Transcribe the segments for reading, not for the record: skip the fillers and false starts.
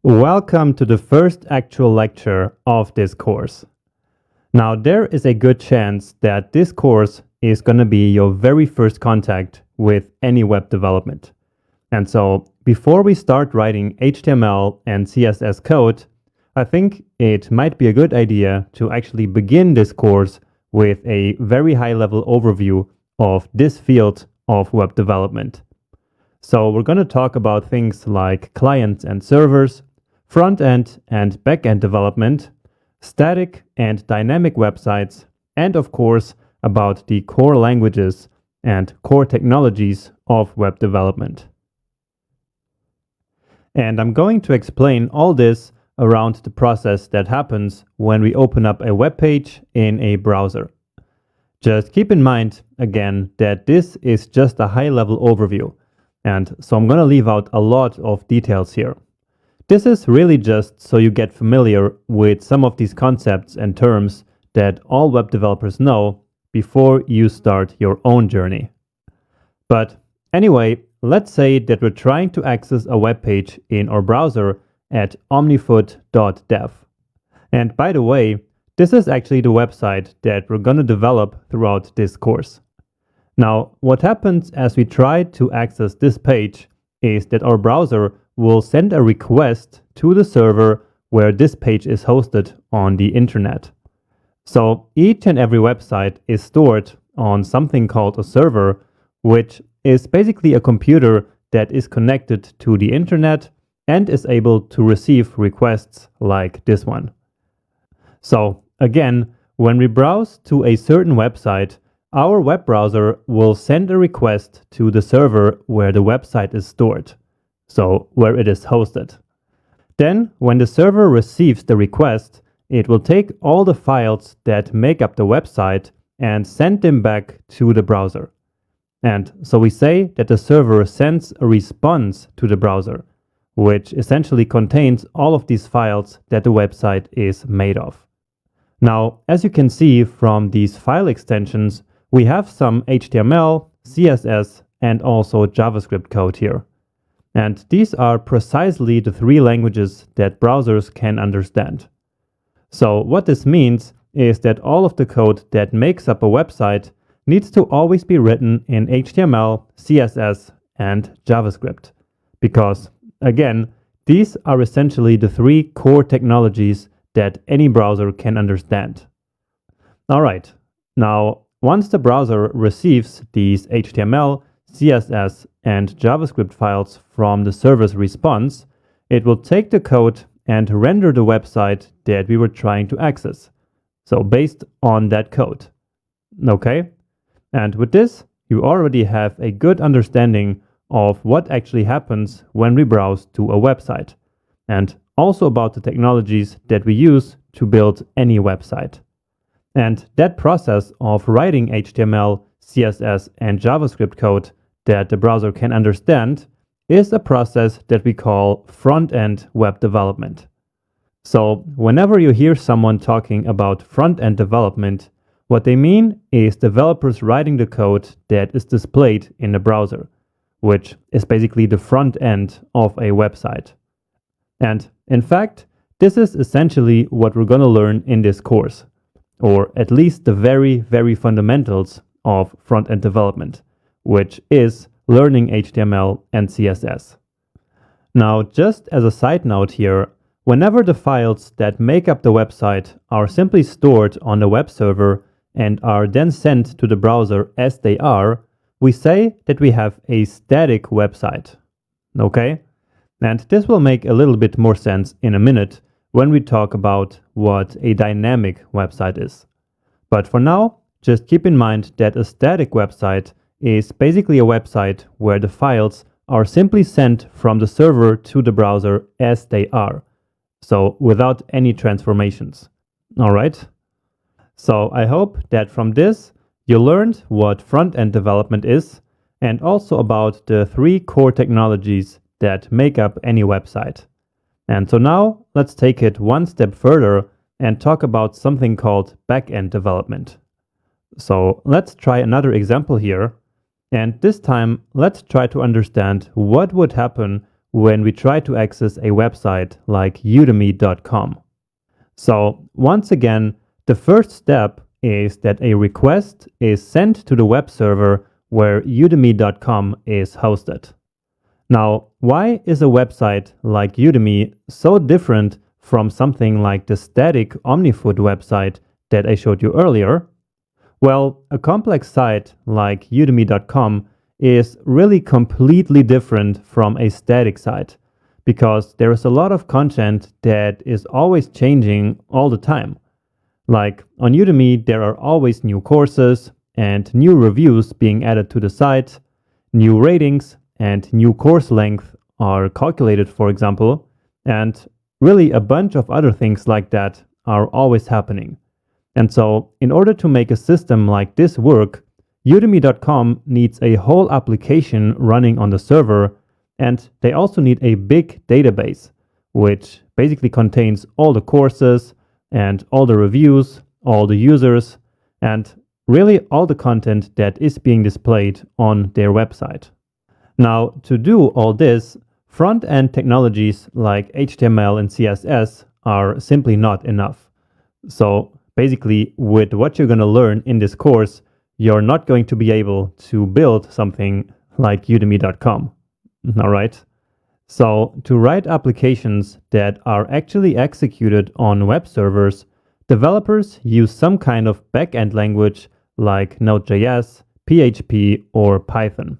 Welcome to the first actual lecture of this course. Now, there is a good chance that this course is going to be your very first contact with any web development. And so, before we start writing HTML and CSS code, I think it might be a good idea to actually begin this course with a very high-level overview of this field of web development. So we're going to talk about things like clients and servers, front-end and back-end development, static and dynamic websites, and of course about the core languages and core technologies of web development. And I'm going to explain all this around the process that happens when we open up a web page in a browser. Just keep in mind, again, that this is just a high-level overview, and so I'm going to leave out a lot of details here. This is really just so you get familiar with some of these concepts and terms that all web developers know before you start your own journey. But anyway, let's say that we're trying to access a web page in our browser at omnifoot.dev. And by the way, this is actually the website that we're going to develop throughout this course. Now, what happens as we try to access this page is that our browser will send a request to the server where this page is hosted on the internet. So each and every website is stored on something called a server, which is basically a computer that is connected to the internet and is able to receive requests like this one. So again, when we browse to a certain website, our web browser will send a request to the server where the website is stored, so where it is hosted. Then, when the server receives the request, it will take all the files that make up the website and send them back to the browser. And so we say that the server sends a response to the browser, which essentially contains all of these files that the website is made of. Now, as you can see from these file extensions, we have some HTML, CSS, and also JavaScript code here. And these are precisely the three languages that browsers can understand. So what this means is that all of the code that makes up a website needs to always be written in HTML, CSS, and JavaScript. Because, again, these are essentially the three core technologies that any browser can understand. All right, now once the browser receives these HTML, CSS, and JavaScript files from the server's response, it will take the code and render the website that we were trying to access. So based on that code. Okay? And with this, you already have a good understanding of what actually happens when we browse to a website, and also about the technologies that we use to build any website. And that process of writing HTML, CSS, and JavaScript code that the browser can understand is a process that we call front-end web development. So whenever you hear someone talking about front-end development, what they mean is developers writing the code that is displayed in the browser, which is basically the front end of a website. And in fact, this is essentially what we're going to learn in this course, or at least the very, very fundamentals of front-end development, which is learning HTML and CSS. Now, just as a side note here, whenever the files that make up the website are simply stored on the web server and are then sent to the browser as they are, we say that we have a static website. Okay? And this will make a little bit more sense in a minute when we talk about what a dynamic website is. But for now, just keep in mind that a static website is basically a website where the files are simply sent from the server to the browser as they are, so without any transformations. All right? So I hope that from this, you learned what front-end development is, and also about the three core technologies that make up any website. And so now, let's take it one step further and talk about something called back-end development. So let's try another example here. And this time, let's try to understand what would happen when we try to access a website like udemy.com. So once again, the first step is that a request is sent to the web server where udemy.com is hosted. Now, why is a website like Udemy so different from something like the static Omnifoot website that I showed you earlier? Well, a complex site like udemy.com is really completely different from a static site because there is a lot of content that is always changing all the time. Like on Udemy, there are always new courses and new reviews being added to the site, new ratings and new course length are calculated, for example, and really a bunch of other things like that are always happening. And so in order to make a system like this work, udemy.com needs a whole application running on the server, and they also need a big database, which basically contains all the courses and all the reviews, all the users, and really all the content that is being displayed on their website. Now, to do all this, front-end technologies like HTML and CSS are simply not enough. So basically, with what you're going to learn in this course, you're not going to be able to build something like udemy.com. All right? So to write applications that are actually executed on web servers, developers use some kind of backend language like Node.js, PHP, or Python.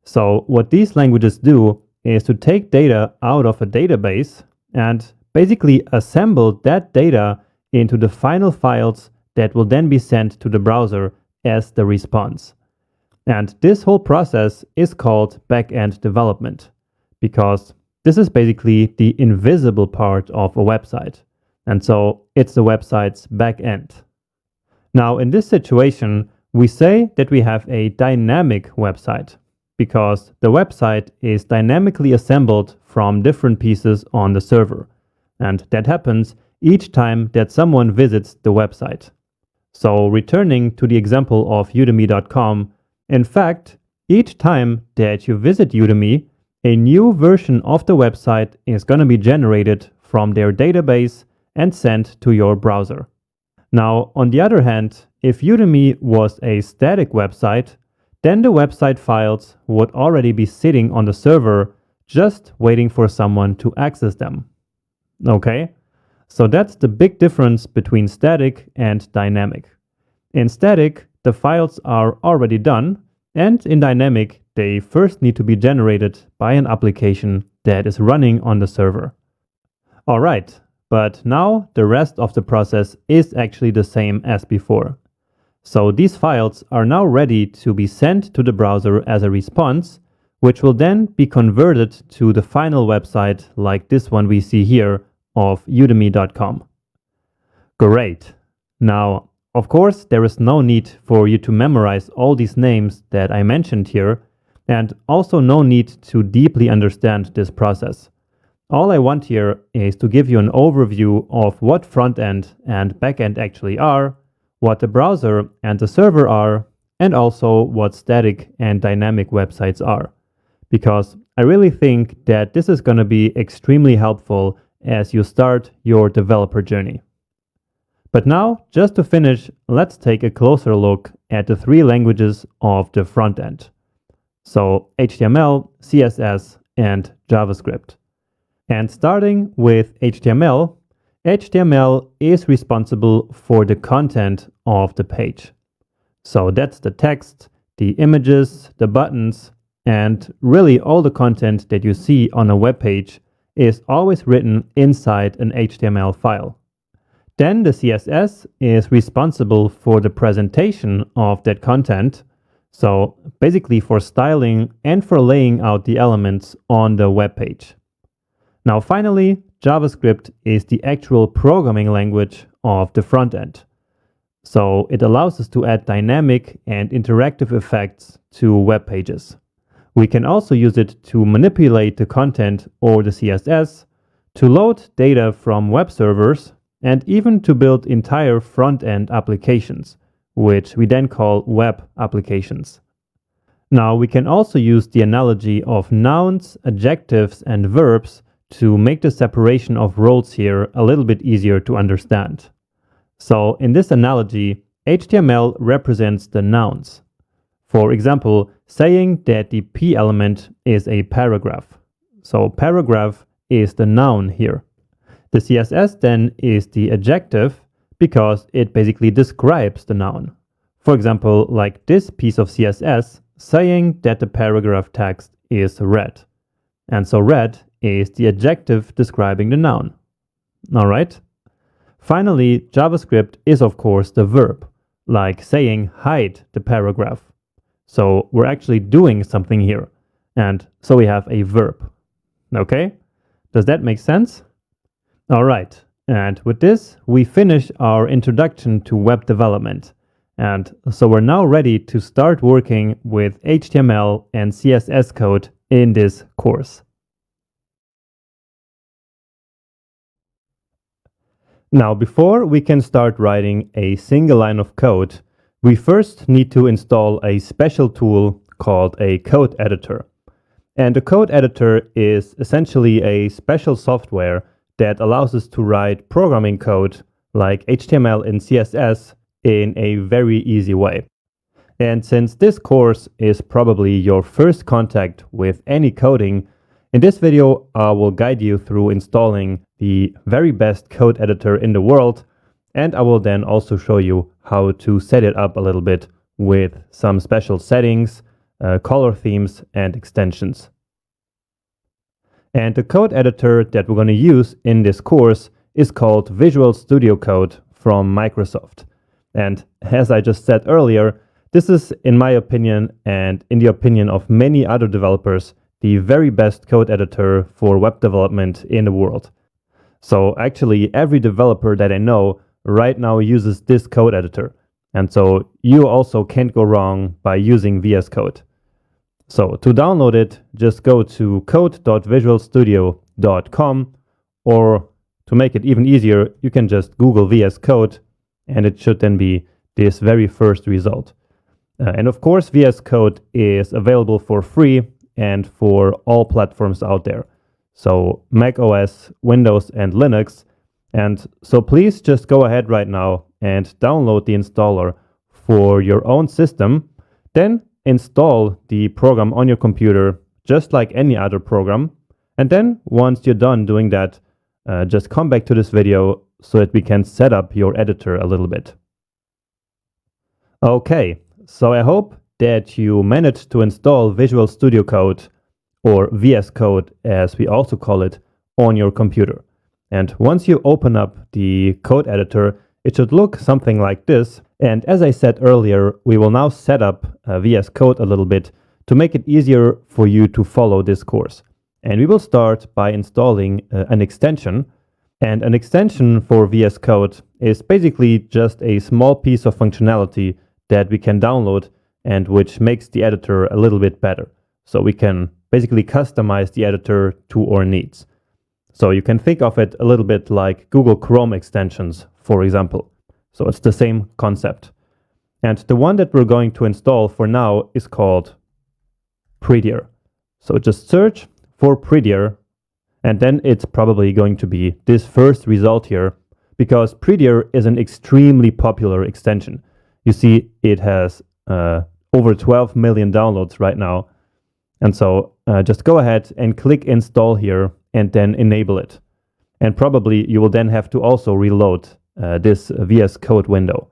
So what these languages do is to take data out of a database and basically assemble that data into the final files that will then be sent to the browser as the response. And this whole process is called backend development because this is basically the invisible part of a website. And so it's the website's backend. Now, in this situation, we say that we have a dynamic website because the website is dynamically assembled from different pieces on the server. And that happens each time that someone visits the website. So returning to the example of udemy.com, in fact, each time that you visit Udemy, a new version of the website is going to be generated from their database and sent to your browser. Now, on the other hand, if Udemy was a static website, then the website files would already be sitting on the server just waiting for someone to access them. Okay? So that's the big difference between static and dynamic. In static, the files are already done, and in dynamic, they first need to be generated by an application that is running on the server. Alright, but now the rest of the process is actually the same as before. So these files are now ready to be sent to the browser as a response, which will then be converted to the final website like this one we see here of udemy.com. Great. Now, of course, there is no need for you to memorize all these names that I mentioned here, and also no need to deeply understand this process. All I want here is to give you an overview of what front-end and back-end actually are, what the browser and the server are, and also what static and dynamic websites are. Because I really think that this is going to be extremely helpful as you start your developer journey. But now, just to finish, let's take a closer look at the three languages of the front end. So HTML, CSS, and JavaScript. And starting with HTML, HTML is responsible for the content of the page. So that's the text, the images, the buttons, and really all the content that you see on a web page is always written inside an HTML file. Then the CSS is responsible for the presentation of that content, so basically for styling and for laying out the elements on the web page. Now finally, JavaScript is the actual programming language of the front end. So it allows us to add dynamic and interactive effects to web pages. We can also use it to manipulate the content or the CSS, to load data from web servers, and even to build entire front-end applications, which we then call web applications. Now we can also use the analogy of nouns, adjectives, and verbs to make the separation of roles here a little bit easier to understand. So in this analogy, HTML represents the nouns. For example, saying that the P element is a paragraph. So paragraph is the noun here. The CSS then is the adjective because it basically describes the noun. For example, like this piece of CSS saying that the paragraph text is red. And so red is the adjective describing the noun. All right? Finally, JavaScript is of course the verb, like saying hide the paragraph. So we're actually doing something here. And so we have a verb. Okay? Does that make sense? All right. And with this, we finish our introduction to web development. And so we're now ready to start working with HTML and CSS code in this course. Now, before we can start writing a single line of code, we first need to install a special tool called a code editor. And a code editor is essentially a special software that allows us to write programming code like HTML and CSS in a very easy way. And since this course is probably your first contact with any coding, in this video I will guide you through installing the very best code editor in the world, and I will then also show you how to set it up a little bit with some special settings, color themes, and extensions. And the code editor that we're going to use in this course is called Visual Studio Code from Microsoft. And as I just said earlier, this is, in my opinion, and in the opinion of many other developers, the very best code editor for web development in the world. So actually, every developer that I know right now uses this code editor. And so you also can't go wrong by using VS Code. So to download it, just go to code.visualstudio.com, or to make it even easier, you can just Google VS Code, and it should then be this very first result. And of course, VS Code is available for free and for all platforms out there. So Mac OS, Windows, and Linux. And so please just go ahead right now and download the installer for your own system. Then install the program on your computer just like any other program. And then once you're done doing that, just come back to this video so that we can set up your editor a little bit. Okay, so I hope that you managed to install Visual Studio Code, or VS Code as we also call it, on your computer. And once you open up the code editor, it should look something like this. And as I said earlier, we will now set up VS Code a little bit to make it easier for you to follow this course. And we will start by installing an extension. And an extension for VS Code is basically just a small piece of functionality that we can download and which makes the editor a little bit better. So we can basically customize the editor to our needs. So you can think of it a little bit like Google Chrome extensions, for example. So it's the same concept. And the one that we're going to install for now is called Prettier. So just search for Prettier, and then it's probably going to be this first result here, because Prettier is an extremely popular extension. You see, it has over 12 million downloads right now. And so just go ahead and click install here and then enable it. And probably you will then have to also reload this VS Code window.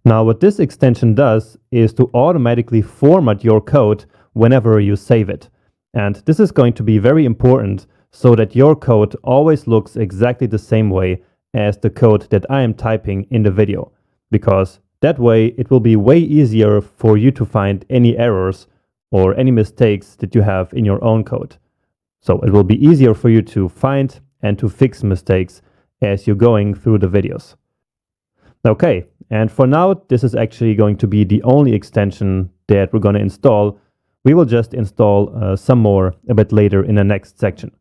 Now what this extension does is to automatically format your code whenever you save it. And this is going to be very important so that your code always looks exactly the same way as the code that I am typing in the video. Because that way it will be way easier for you to find any errors or any mistakes that you have in your own code. So it will be easier for you to find and to fix mistakes as you're going through the videos. Okay, and for now, this is actually going to be the only extension that we're going to install. We will just install some more a bit later in the next section.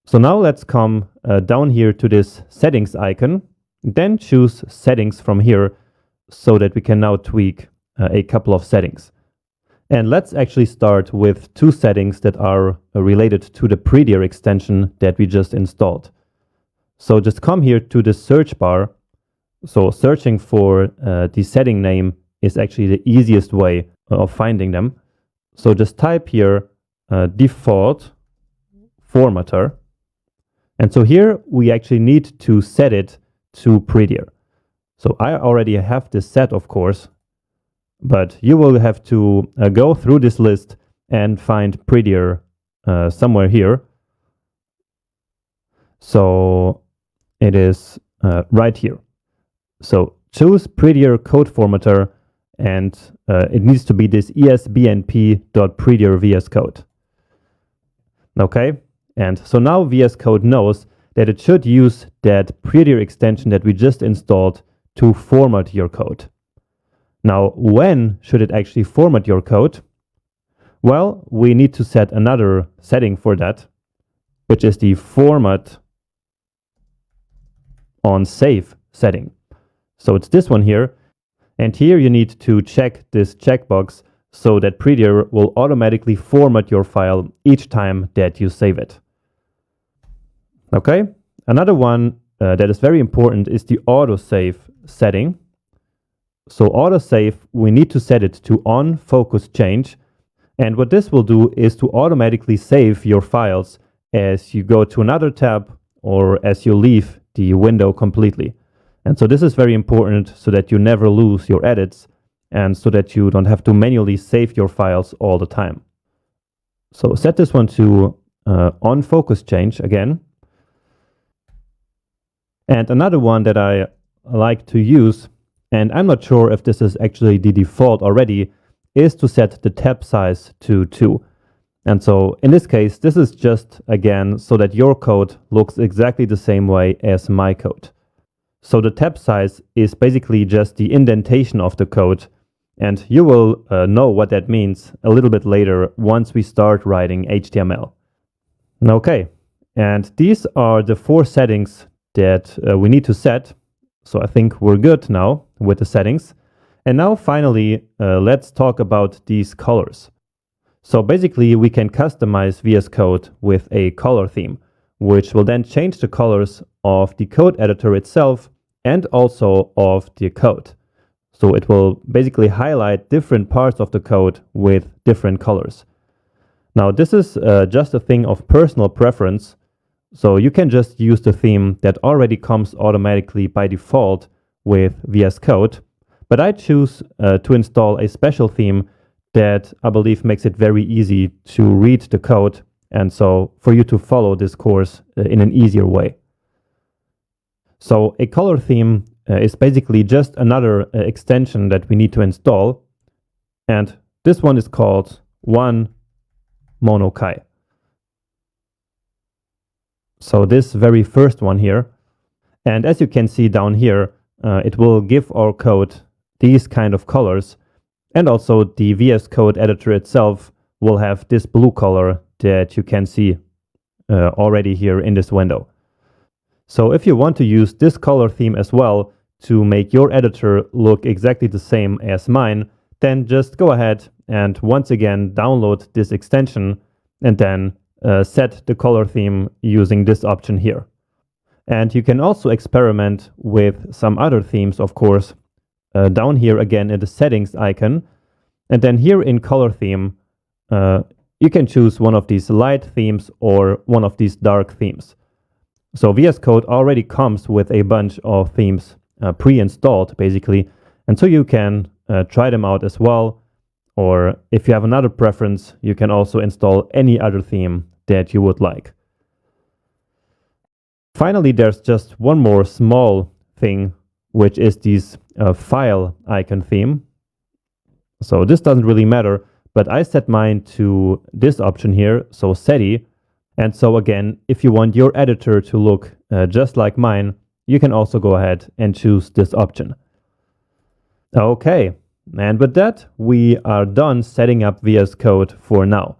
So now let's come down here to this settings icon, then choose settings from here so that we can now tweak a couple of settings. And let's actually start with two settings that are related to the Prettier extension that we just installed. So just come here to the search bar. So searching for the setting name is actually the easiest way of finding them. So just type here default formatter. And so here we actually need to set it to Prettier. So I already have this set, of course, but you will have to go through this list and find Prettier somewhere here. So it is right here. So choose Prettier code formatter, and it needs to be this esbnp.prettier VS Code. Okay, and so now VS Code knows that it should use that Prettier extension that we just installed to format your code. Now, when should it actually format your code? Well, we need to set another setting for that, which is the format on save setting. So it's this one here. And here you need to check this checkbox so that Prettier will automatically format your file each time that you save it. Okay, another one that is very important is the autosave setting. So autosave, we need to set it to on focus change. And what this will do is to automatically save your files as you go to another tab or as you leave the window completely. And so this is very important so that you never lose your edits and so that you don't have to manually save your files all the time. So set this one to on focus change again. And another one that I like to use, and I'm not sure if this is actually the default already, is to set the tab size to 2. And so in this case, this is just, again, so that your code looks exactly the same way as my code. So the tab size is basically just the indentation of the code, and you will know what that means a little bit later once we start writing HTML. Okay, and these are the 4 settings that we need to set. So I think we're good now with the settings. And now finally, let's talk about these colors. So basically we can customize VS Code with a color theme, which will then change the colors of the code editor itself and also of the code. So it will basically highlight different parts of the code with different colors. Now this is just a thing of personal preference. So you can just use the theme that already comes automatically by default with VS Code. But I choose to install a special theme that I believe makes it very easy to read the code, and so for you to follow this course in an easier way. So a color theme is basically just another extension that we need to install, and this one is called One Monokai. So this very first one here, and as you can see down here, it will give our code these kind of colors, and also the VS Code editor itself will have this blue color that you can see already here in this window. So if you want to use this color theme as well to make your editor look exactly the same as mine, then just go ahead and once again download this extension and then set the color theme using this option here. And you can also experiment with some other themes, of course, down here again in the settings icon. And then here in color theme, you can choose one of these light themes or one of these dark themes. So VS Code already comes with a bunch of themes pre-installed basically. And so you can try them out as well. Or if you have another preference, you can also install any other theme that you would like. Finally, there's just one more small thing, which is this file icon theme. So this doesn't really matter, but I set mine to this option here, so SETI. And so again, if you want your editor to look just like mine, you can also go ahead and choose this option. Okay, and with that, we are done setting up VS Code for now.